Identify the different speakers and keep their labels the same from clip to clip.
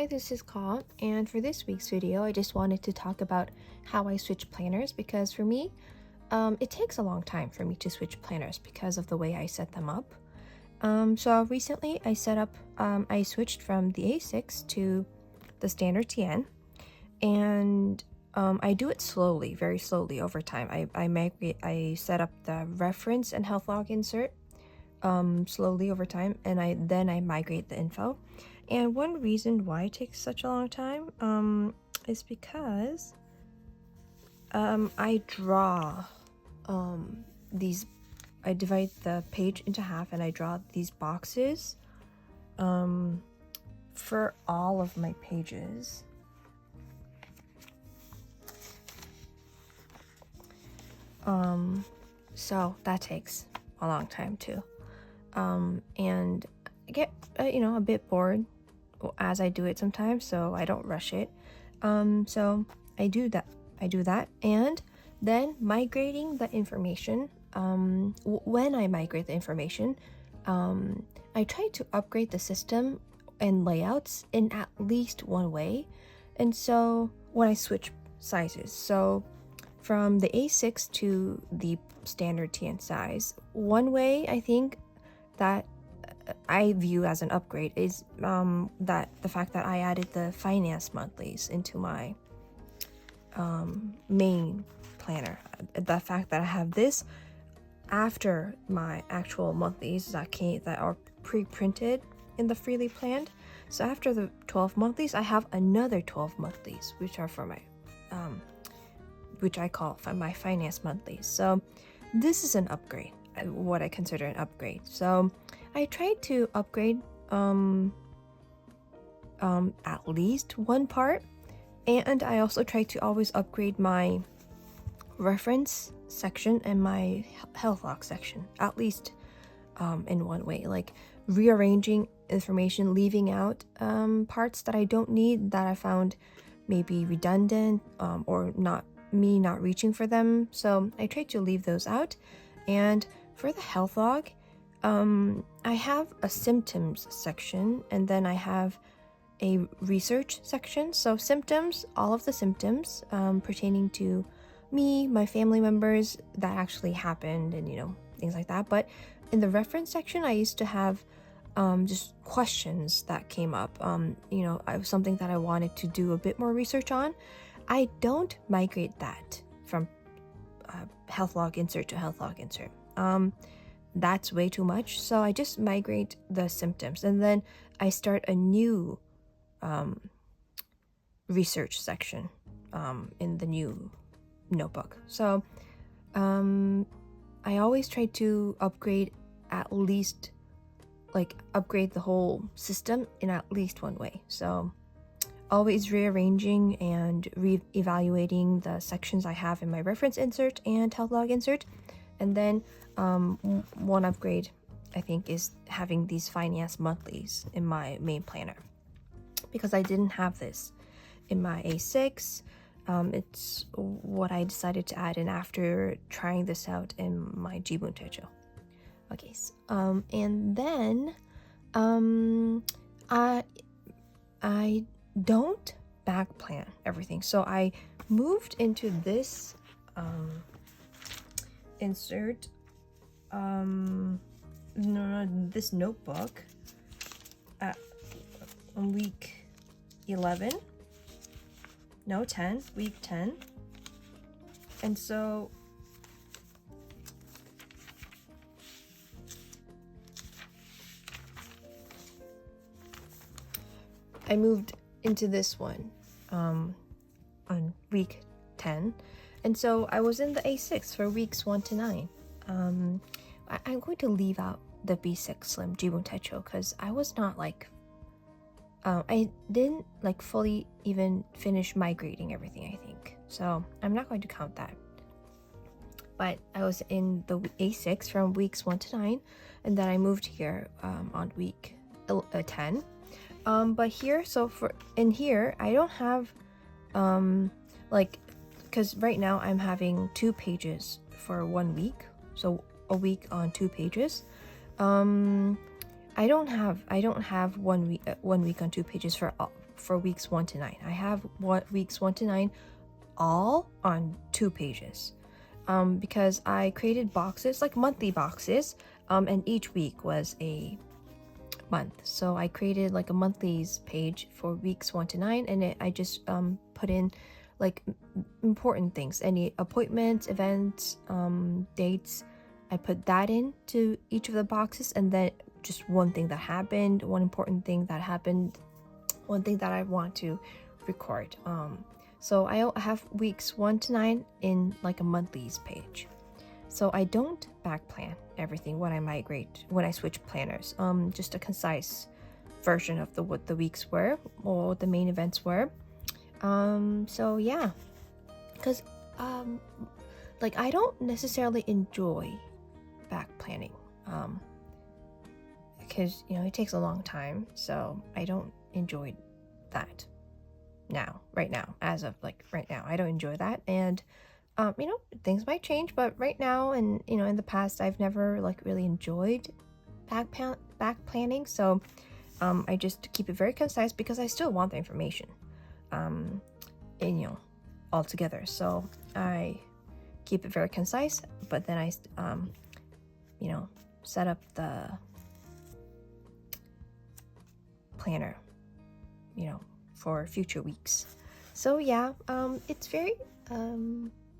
Speaker 1: Hi, this is Ka, and for this week's video, I just wanted to talk about how I switch planners because for me, it takes a long time for me to switch planners because of the way I set them up. So recently I switched from the A6 to the standard TN, and I do it slowly, very slowly over time. I set up the reference and health log insert slowly over time, and I migrate the info. And one reason why it takes such a long time is because I draw I divide the page into half and I draw these boxes for all of my pages. So that takes a long time too. And I get a bit bored as I do it sometimes, so I don't rush it. So I do that, and then migrating the information. When I migrate the information, I try to upgrade the system and layouts in at least one way. And so when I switch sizes, so from the A6 to the standard TN size, one way I think that I view as an upgrade is that the fact that I added the finance monthlies into my main planner. The fact that I have this after my actual monthlies that are pre-printed in the freely planned. So after the 12 monthlies, I have another 12 monthlies, which are for my which I call my finance monthlies. So this is an upgrade, what I consider an upgrade. So I tried to upgrade at least one part, and I also try to always upgrade my reference section and my health log section, at least in one way, like rearranging information, leaving out parts that I don't need, that I found maybe redundant or not reaching for them. So I try to leave those out. And for the health log, I have a symptoms section, and then I have a research section. So symptoms, all of the symptoms pertaining to me, my family members that actually happened, and things like that. But in the reference section, I used to have just questions that came up. Something that I wanted to do a bit more research on. I don't migrate that from health log insert to health log insert. That's way too much. So I just migrate the symptoms, and then I start a new research section in the new notebook. So I always try to upgrade the whole system in at least one way. So always rearranging and re-evaluating the sections I have in my reference insert and health log insert. And then one upgrade, I think, is having these finance monthlies in my main planner, because I didn't have this in my A6. It's what I decided to add in after trying this out in my Jibun Techo. Okay, so, and then I don't back plan everything. So I moved into this insert this notebook on week 11, no 10, week 10. And so I moved into this one on week 10, and so I was in the A6 for weeks 1 to 9. I'm going to leave out the B6 Slim Jibun Techo because I was not I didn't fully even finish migrating everything, I think. So I'm not going to count that. But I was in the A6 from weeks 1 to 9, and then I moved here on week 10. But here, in here, I don't have because right now I'm having 2 pages for 1 week, so a week on 2 pages. I don't have 1 week on 2 pages for weeks 1 to 9. I have weeks 1 to 9 all on 2 pages, because I created boxes, like monthly boxes, and each week was a month. So I created like a monthlies page for weeks 1 to 9, and I just put in like important things, any appointments, events, dates. I put that into each of the boxes, and then just one thing that happened, one important thing that happened, one thing that I want to record. So I have weeks 1 to 9 in like a monthlies page. So I don't back plan everything when I switch planners. Just a concise version of what the weeks were, or the main events were. So yeah, because like I don't necessarily enjoy back planning, because it takes a long time, so I don't enjoy that right now, as of like right now, I don't enjoy that. And things might change, but right now, and in the past, I've never like really enjoyed back planning. So I just keep it very concise, because I still want the information, and all together. So I keep it very concise, but then I set up the planner for future weeks. So yeah, it's very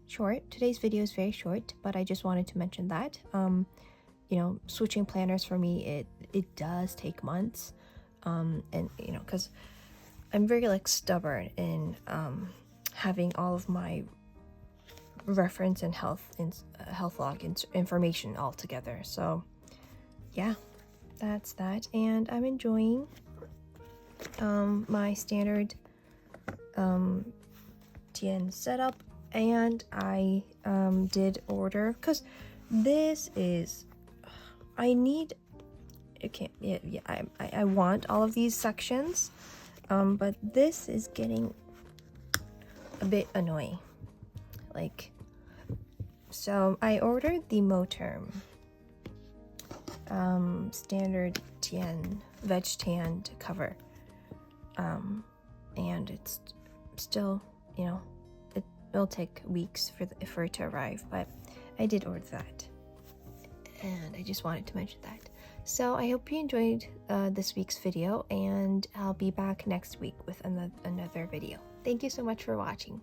Speaker 1: short. Today's video is very short, but I just wanted to mention that switching planners for me, it does take months, and because I'm very like stubborn in having all of my reference and health log information all together. So yeah, that's that. And I'm enjoying my standard TN setup, and I did order, because this is I want all of these sections, but this is getting a bit annoying. Like, so I ordered the Moterm standard TN veg tanned cover, and it's still, it'll take weeks for it to arrive, but I did order that, and I just wanted to mention that. So I hope you enjoyed this week's video, and I'll be back next week with another video. Thank you so much for watching.